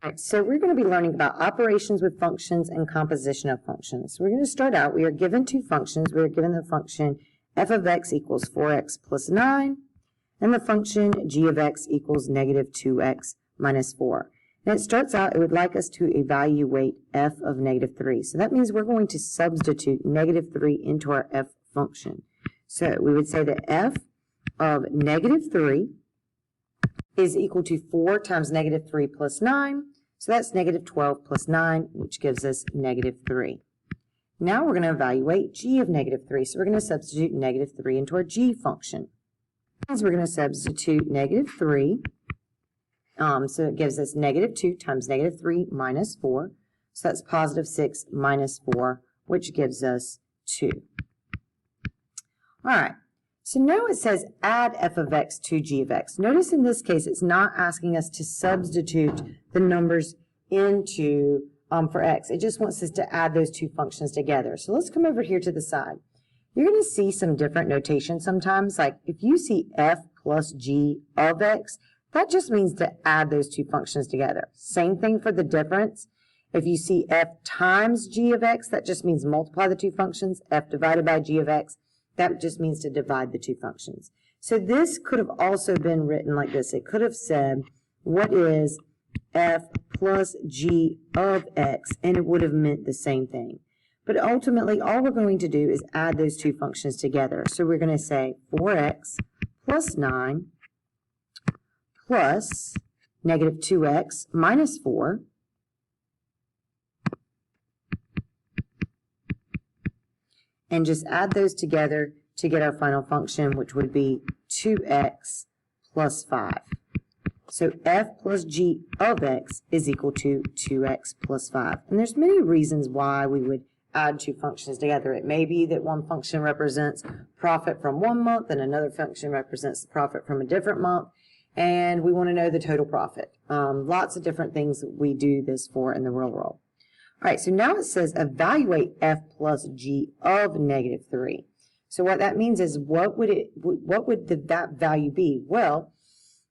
All right, so we're going to be learning about operations with functions and composition of functions. We're going to start out, we are given two functions. We are given the function f of x equals 4x plus 9, and the function g of x equals negative 2x minus 4. And it starts out, it would like us to evaluate f of negative 3. So that means we're going to substitute negative 3 into our f function. So we would say that f of negative 3 is equal to 4 times negative 3 plus 9. So that's negative 12 plus 9, which gives us negative 3. Now we're going to evaluate g of negative 3. So we're going to substitute negative 3 into our g function. So we're going to substitute negative 3. So it gives us negative 2 times negative 3 minus 4. So that's positive 6 minus 4, which gives us 2. All right. So now it says add f of x to g of x. Notice in this case it's not asking us to substitute the numbers into for x. It just wants us to add those two functions together. So let's come over here to the side. You're going to see some different notation sometimes. Like if you see f plus g of x, that just means to add those two functions together. Same thing for the difference. If you see f times g of x, that just means multiply the two functions. F divided by g of x, that just means to divide the two functions. So this could have also been written like this. It could have said, what is f plus g of x? And it would have meant the same thing. But ultimately, all we're going to do is add those two functions together. So we're going to say 4x plus 9 plus negative 2x minus 4 and just add those together to get our final function, which would be 2x plus 5. So f plus g of x is equal to 2x plus 5. And there's many reasons why we would add two functions together. It may be that one function represents profit from one month and another function represents the profit from a different month, and we want to know the total profit. Lots of different things that we do this for in the real world. All right, so now it says evaluate f plus g of negative 3. So what that means is what would that value be? Well,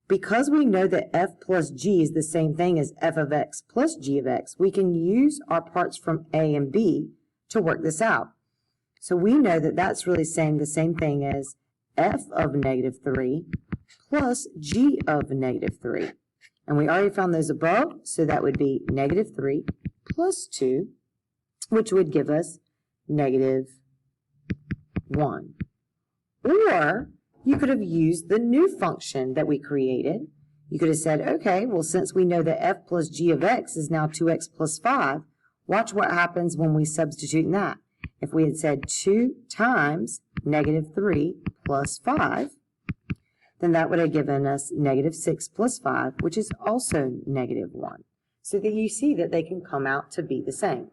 because we know that f plus g is the same thing as f of x plus g of x, we can use our parts from a and b to work this out. So we know that that's really saying the same thing as f of negative 3 plus g of negative 3. And we already found those above, so that would be negative 3 plus 2, which would give us negative 1. Or you could have used the new function that we created. You could have said, okay, well, since we know that f plus g of x is now 2x plus 5, watch what happens when we substitute in that. If we had said 2 times negative 3 plus 5, then that would have given us negative 6 plus 5, which is also negative 1. So that you see that they can come out to be the same.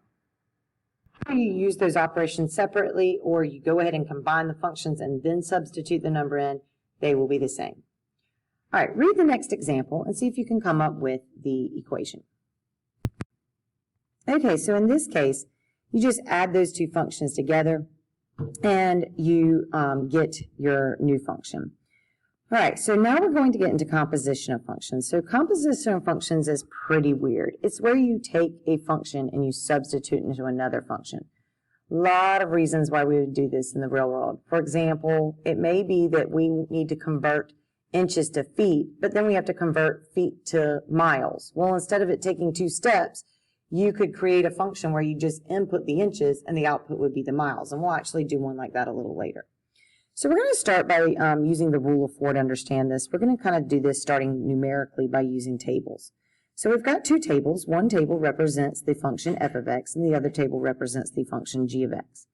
You use those operations separately, or you go ahead and combine the functions and then substitute the number in, they will be the same. All right, read the next example and see if you can come up with the equation. Okay, so in this case, you just add those two functions together and you get your new function. All right, so now we're going to get into composition of functions. So composition of functions is pretty weird. It's where you take a function and you substitute into another function. A lot of reasons why we would do this in the real world. For example, it may be that we need to convert inches to feet, but then we have to convert feet to miles. Well, instead of it taking 2 steps, you could create a function where you just input the inches and the output would be the miles. And we'll actually do one like that a little later. So we're going to start by using the rule of 4 to understand this. We're going to kind of do this starting numerically by using tables. So we've got 2 tables. One table represents the function f of x, and the other table represents the function g of x.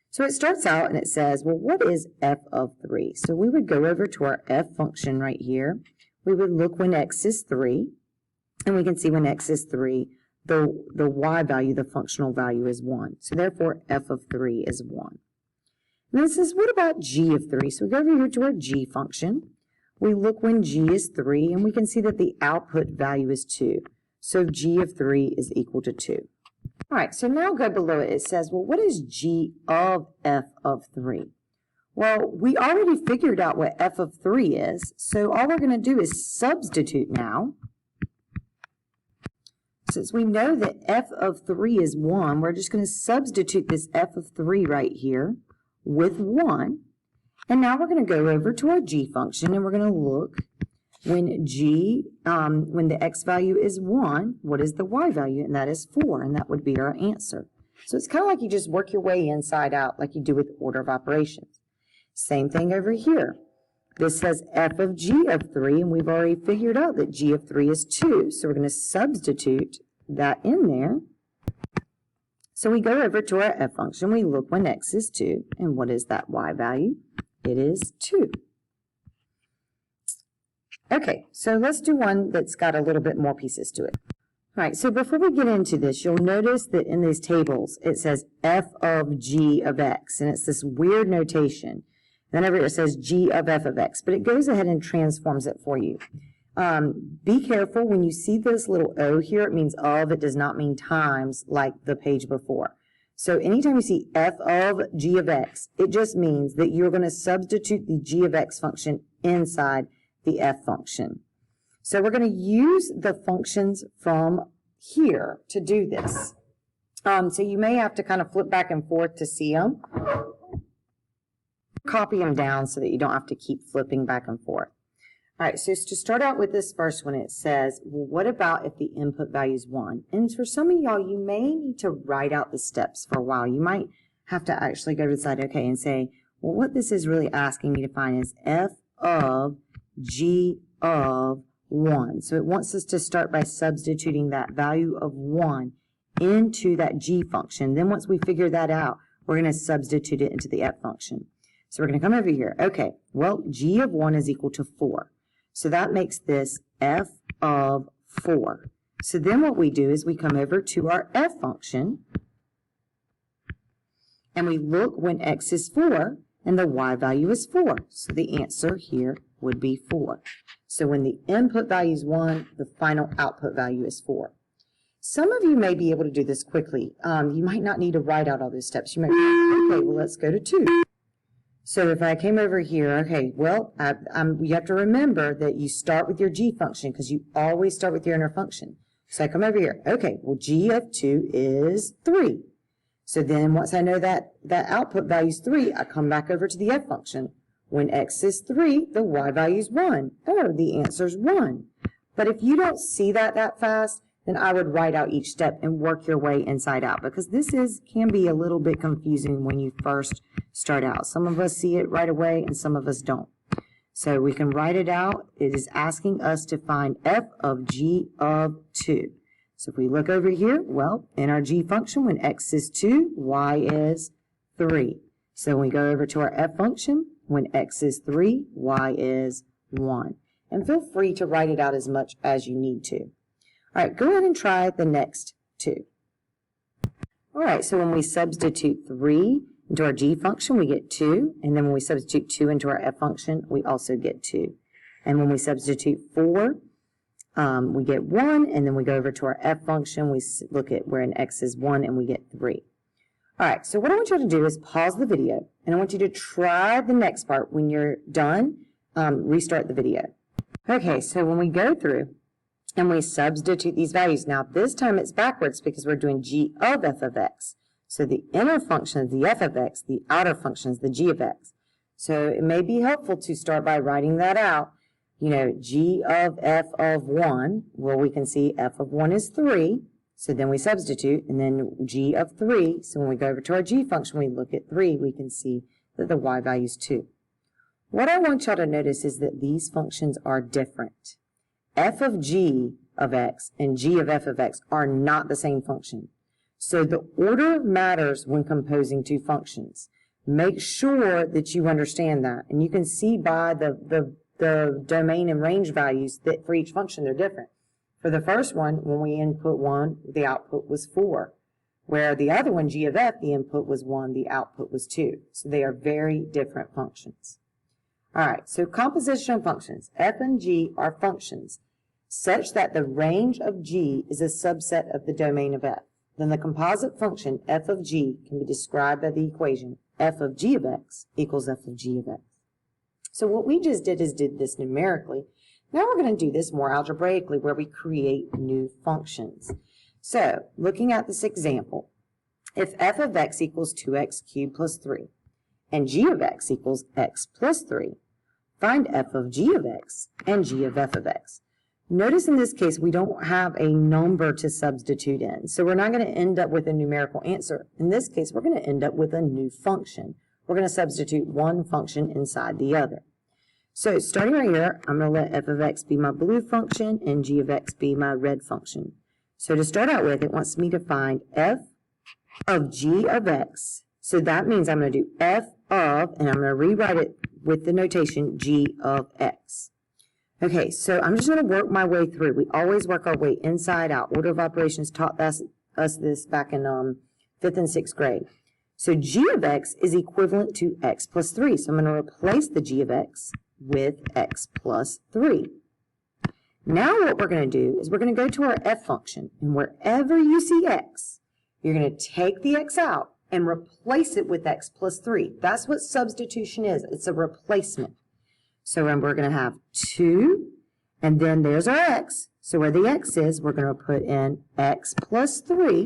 So it starts out and it says, well, what is f of 3? So we would go over to our f function right here. We would look when x is 3, and we can see when x is 3, the y value, the functional value is 1. So therefore, f of 3 is 1. And then it says, what about g of 3? So we go over here to our g function. We look when g is 3, and we can see that the output value is 2. So g of 3 is equal to 2. All right, so now go below it. It says, well, what is g of f of 3? Well, we already figured out what f of 3 is, so all we're going to do is substitute now Since we know that f of 3 is 1, we're just going to substitute this f of 3 right here with 1. And now we're going to go over to our g function, and we're going to look when when the x value is 1, what is the y value? And that is 4, and that would be our answer. So it's kind of like you just work your way inside out like you do with order of operations. Same thing over here. This says f of g of 3, and we've already figured out that g of 3 is 2. So we're going to substitute that in there. So we go over to our f function. We look when x is 2. And what is that y value? It is 2. Okay, so let's do one that's got a little bit more pieces to it. All right, so before we get into this, you'll notice that in these tables, it says f of g of x, and it's this weird notation. Then over here it says g of f of x, but it goes ahead and transforms it for you. Be careful when you see this little O here, it means of, it does not mean times like the page before. So anytime you see f of g of x, it just means that you're going to substitute the g of x function inside the f function. So we're going to use the functions from here to do this. So you may have to kind of flip back and forth to see them. Copy them down so that you don't have to keep flipping back and forth. All right, so to start out with this first one, it says, well, what about if the input value is 1? And for some of y'all, you may need to write out the steps for a while. You might have to actually go to the side, okay, and say, well, what this is really asking me to find is f of g of 1. So it wants us to start by substituting that value of 1 into that g function. Then once we figure that out, we're going to substitute it into the f function. So we're going to come over here. Okay, well, g of 1 is equal to 4. So that makes this f of 4. So then what we do is we come over to our f function, and we look when x is 4, and the y value is 4. So the answer here would be 4. So when the input value is 1, the final output value is 4. Some of you may be able to do this quickly. You might not need to write out all those steps. You might be, okay, well, let's go to 2. So if I came over here, okay, well, you have to remember that you start with your g function because you always start with your inner function. So I come over here. Okay, well, g of 2 is 3. So then once I know that output value is 3, I come back over to the f function. When x is 3, the y value is 1. Oh, the answer is 1. But if you don't see that fast, then I would write out each step and work your way inside out, because this can be a little bit confusing when you first start out. Some of us see it right away and some of us don't. So we can write it out. It is asking us to find f of g of 2. So if we look over here, well, in our g function, when x is 2, y is 3. So when we go over to our f function, when x is 3, y is 1. And feel free to write it out as much as you need to. All right, go ahead and try the next 2. All right, so when we substitute 3 into our g function, we get 2. And then when we substitute 2 into our f function, we also get 2. And when we substitute 4, we get 1. And then we go over to our f function. We look at where an x is 1, and we get 3. All right, so what I want you to do is pause the video, and I want you to try the next part. When you're done, restart the video. Okay, so when we go through and we substitute these values, now this time it's backwards because we're doing g of f of x. So the inner function is the f of x, the outer function is the g of x. So it may be helpful to start by writing that out. You know, g of f of 1, well, we can see f of 1 is 3. So then we substitute, and then g of 3. So when we go over to our g function, we look at 3, we can see that the y value is 2. What I want y'all to notice is that these functions are different. F of g of x and g of f of x are not the same function. So the order matters when composing two functions. Make sure that you understand that. And you can see by the domain and range values that for each function they're different. For the first one, when we input 1, the output was 4. Where the other one, g of f, the input was 1, the output was 2. So they are very different functions. All right, so composition of functions. F and g are functions such that the range of g is a subset of the domain of f. Then the composite function f of g can be described by the equation f of g of x equals f of g of x. So what we just did is did this numerically. Now we're going to do this more algebraically, where we create new functions. So, looking at this example, if f of x equals 2x cubed plus 3 and g of x equals x plus 3, find f of g of x and g of f of x. Notice in this case we don't have a number to substitute in, so we're not going to end up with a numerical answer. In this case, we're going to end up with a new function. We're going to substitute one function inside the other. So starting right here, I'm going to let f of x be my blue function and g of x be my red function. So to start out with, it wants me to find f of g of x. So that means I'm going to do f of, and I'm going to rewrite it with the notation g of x. Okay, so I'm just going to work my way through. We always work our way inside out. Order of operations taught us this back in 5th and 6th grade. So g of x is equivalent to x plus 3. So I'm going to replace the g of x with x plus 3. Now what we're going to do is we're going to go to our f function, and wherever you see x, you're going to take the x out and replace it with x plus 3. That's what substitution is. It's a replacement. So we're going to have 2, and then there's our x. So where the x is, we're going to put in x plus 3,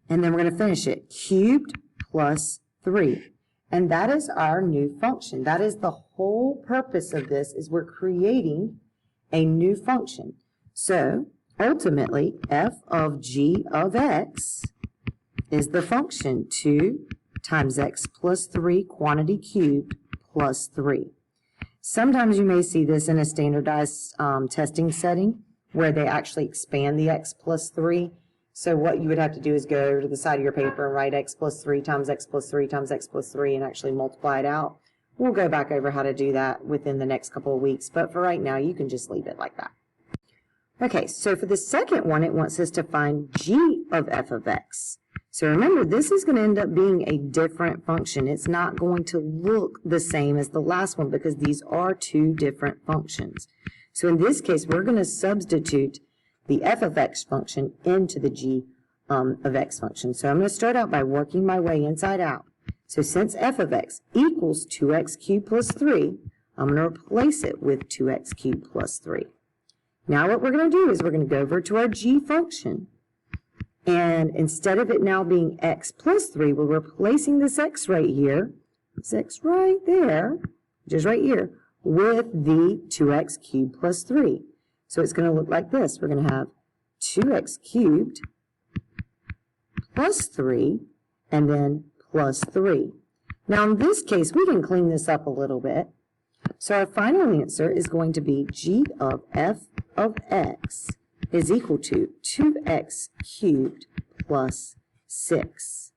and then we're going to finish it, cubed plus 3. And that is our new function. That is the whole purpose of this, is we're creating a new function. So ultimately, f of g of x is the function 2 times x plus 3 quantity cubed plus 3. Sometimes you may see this in a standardized testing setting where they actually expand the x plus 3. So what you would have to do is go to the side of your paper and write x plus 3 times x plus 3 times x plus 3 and actually multiply it out. We'll go back over how to do that within the next couple of weeks, but for right now, you can just leave it like that. Okay, so for the second one, it wants us to find g of f of x. So remember, this is going to end up being a different function. It's not going to look the same as the last one because these are two different functions. So in this case, we're going to substitute the f of x function into the g of x function. So I'm going to start out by working my way inside out. So since f of x equals 2x cubed plus 3, I'm going to replace it with 2x cubed plus 3. Now what we're going to do is we're going to go over to our g function. And instead of it now being x plus 3, we're replacing this x right here, this x right there, just right here, with the 2x cubed plus 3. So it's going to look like this. We're going to have 2x cubed plus 3 and then plus 3. Now in this case, we can clean this up a little bit. So our final answer is going to be g of f of x is equal to 2x cubed plus 6.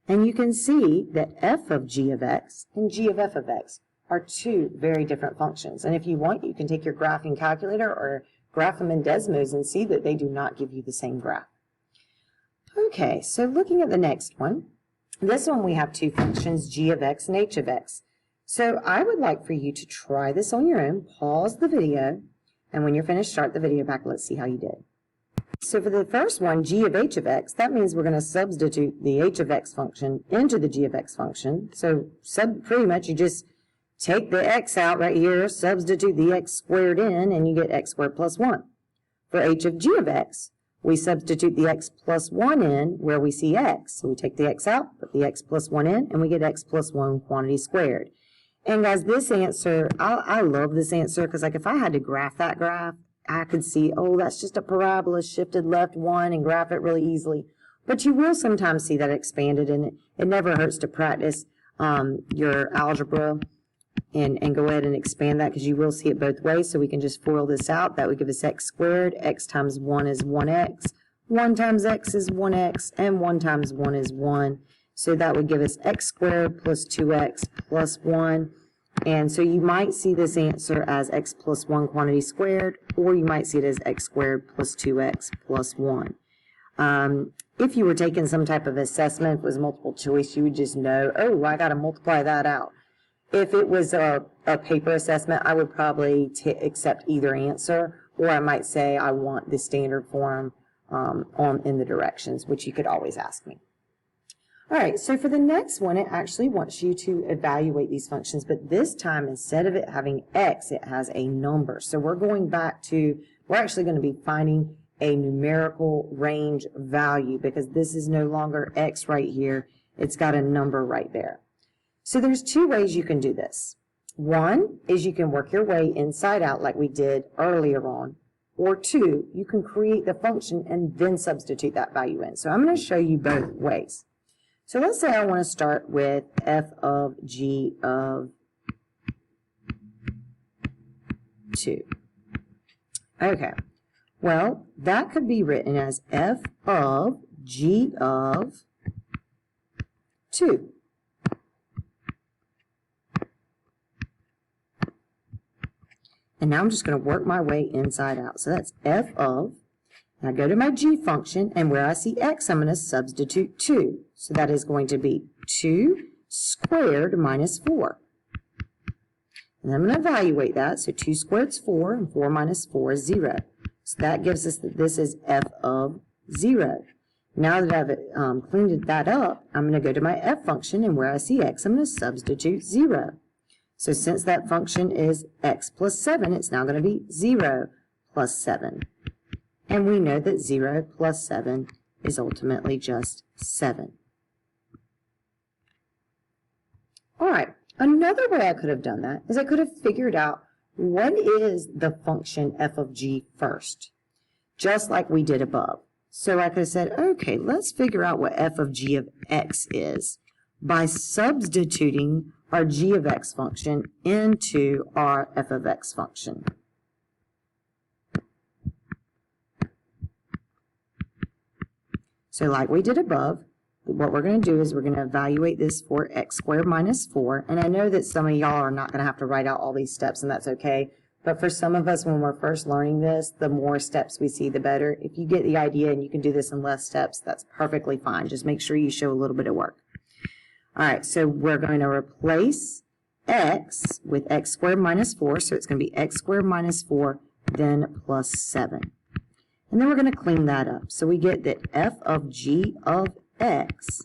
And you can see that f of g of x and g of f of x are two very different functions. And if you want, you can take your graphing calculator or graph them in Desmos and see that they do not give you the same graph. Okay, so looking at the next one, this one we have two functions, g of x and h of x. So I would like for you to try this on your own, pause the video, and when you're finished, start the video back. Let's see how you did. So for the first one, g of h of x, that means we're going to substitute the h of x function into the g of x function. So pretty much you just take the x out right here, substitute the x squared in, and you get x squared plus 1. For h of g of x, we substitute the x plus 1 in where we see x. So we take the x out, put the x plus 1 in, and we get x plus 1 quantity squared. And guys, this answer, I love this answer because like if I had to graph that graph, I could see, oh, that's just a parabola shifted left 1 and graph it really easily. But you will sometimes see that expanded, and it never hurts to practice your algebra and go ahead and expand that because you will see it both ways. So we can just FOIL this out. That would give us x squared. X times 1 is 1x. 1 times x is 1x. And 1 times 1 is 1. So that would give us x squared plus 2x plus 1. And so you might see this answer as x plus 1 quantity squared, or you might see it as x squared plus 2x plus 1. If you were taking some type of assessment, if it was multiple choice, you would just know, oh, I got to multiply that out. If it was a paper assessment, I would probably accept either answer, or I might say I want the standard form in the directions, which you could always ask me. All right, so for the next one, it actually wants you to evaluate these functions, but this time, instead of it having x, it has a number. So we're going back to we're actually going to be finding a numerical range value because this is no longer x right here. It's got a number right there. So there's two ways you can do this. One is you can work your way inside out like we did earlier on. Or two, you can create the function and then substitute that value in. So I'm going to show you both ways. So let's say I want to start with f of g of 2. Okay, well, that could be written as f of g of 2. And now I'm just going to work my way inside out. So that's f of, and I go to my g function, and where I see x, I'm going to substitute 2. So that is going to be 2 squared minus 4. And I'm going to evaluate that. So 2 squared is 4, and 4 minus 4 is 0. So that gives us that this is f of 0. Now that I've cleaned that up, I'm going to go to my f function, and where I see x, I'm going to substitute 0. So since that function is x plus 7, it's now going to be 0 plus 7. And we know that 0 plus 7 is ultimately just 7. All right, another way I could have done that is I could have figured out what is the function f of g first, just like we did above. So I could have said, okay, let's figure out what f of g of x is by substituting our g of x function into our f of x function. So like we did above, what we're going to do is we're going to evaluate this for x squared minus 4. And I know that some of y'all are not going to have to write out all these steps, and that's okay. But for some of us, when we're first learning this, the more steps we see, the better. If you get the idea and you can do this in less steps, that's perfectly fine. Just make sure you show a little bit of work. All right, so we're going to replace x with x squared minus 4. So it's going to be x squared minus 4, then plus 7. And then we're going to clean that up. So we get that f of g of x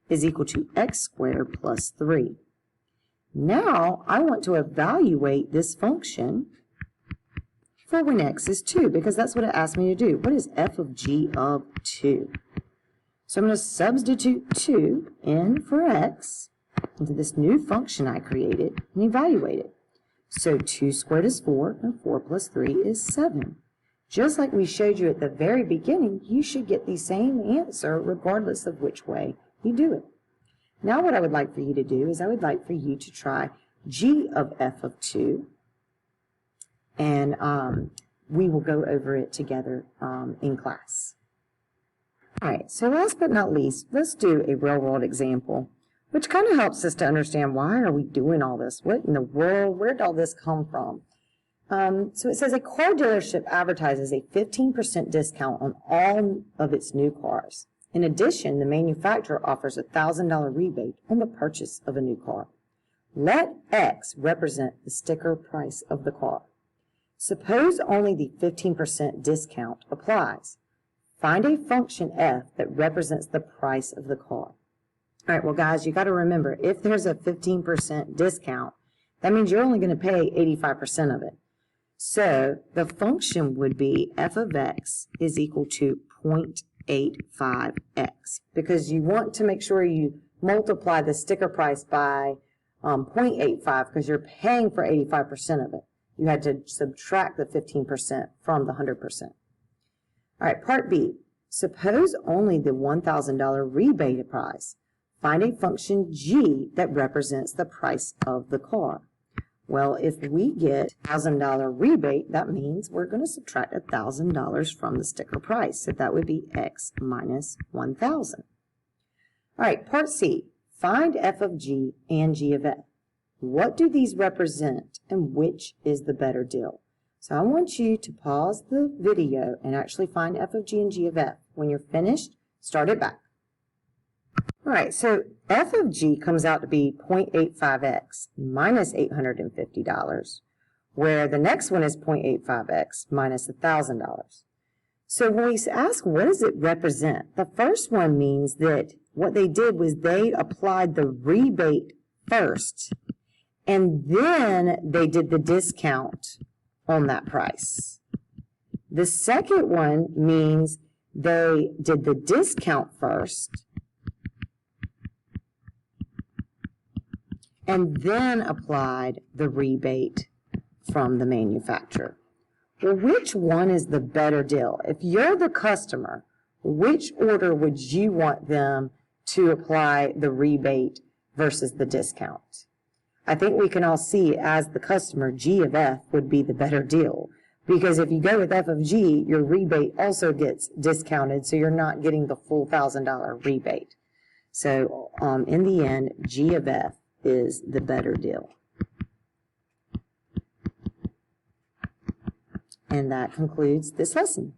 is equal to x squared plus 3. Now I want to evaluate this function for when x is 2, because that's what it asked me to do. What is f of g of 2? So I'm going to substitute 2 in for x into this new function I created and evaluate it. So 2 squared is 4, and 4 plus 3 is 7. Just like we showed you at the very beginning, you should get the same answer regardless of which way you do it. Now what I would like for you to do is I would like for you to try g of f of 2, and we will go over it together in class. All right, so last but not least, let's do a real-world example, which kind of helps us to understand why are we doing all this? What in the world? Where did all this come from? So it says a car dealership advertises a 15% discount on all of its new cars. In addition, the manufacturer offers a $1,000 rebate on the purchase of a new car. Let X represent the sticker price of the car. Suppose only the 15% discount applies. Find a function f that represents the price of the car. All right, well, guys, you got to remember, if there's a 15% discount, that means you're only going to pay 85% of it. So the function would be f of x is equal to 0.85x, because you want to make sure you multiply the sticker price by 0.85 because you're paying for 85% of it. You had to subtract the 15% from the 100%. All right, part B. Suppose only the $1,000 rebate applies. Find a function g that represents the price of the car. Well, if we get $1,000 rebate, that means we're going to subtract $1,000 from the sticker price. So that would be x minus 1,000. All right, part C. Find f of g and g of f. What do these represent, and which is the better deal? So I want you to pause the video and actually find f of g and g of f. When you're finished, start it back. All right, so f of g comes out to be 0.85x minus $850, where the next one is 0.85x minus $1,000. So when we ask what does it represent, the first one means that what they did was they applied the rebate first, and then they did the discount on that price. The second one means they did the discount first and then applied the rebate from the manufacturer. Well, which one is the better deal? If you're the customer, which order would you want them to apply the rebate versus the discount? I think we can all see as the customer, G of F would be the better deal. Because if you go with F of G, your rebate also gets discounted, so you're not getting the full $1,000 rebate. So in the end, G of F is the better deal. And that concludes this lesson.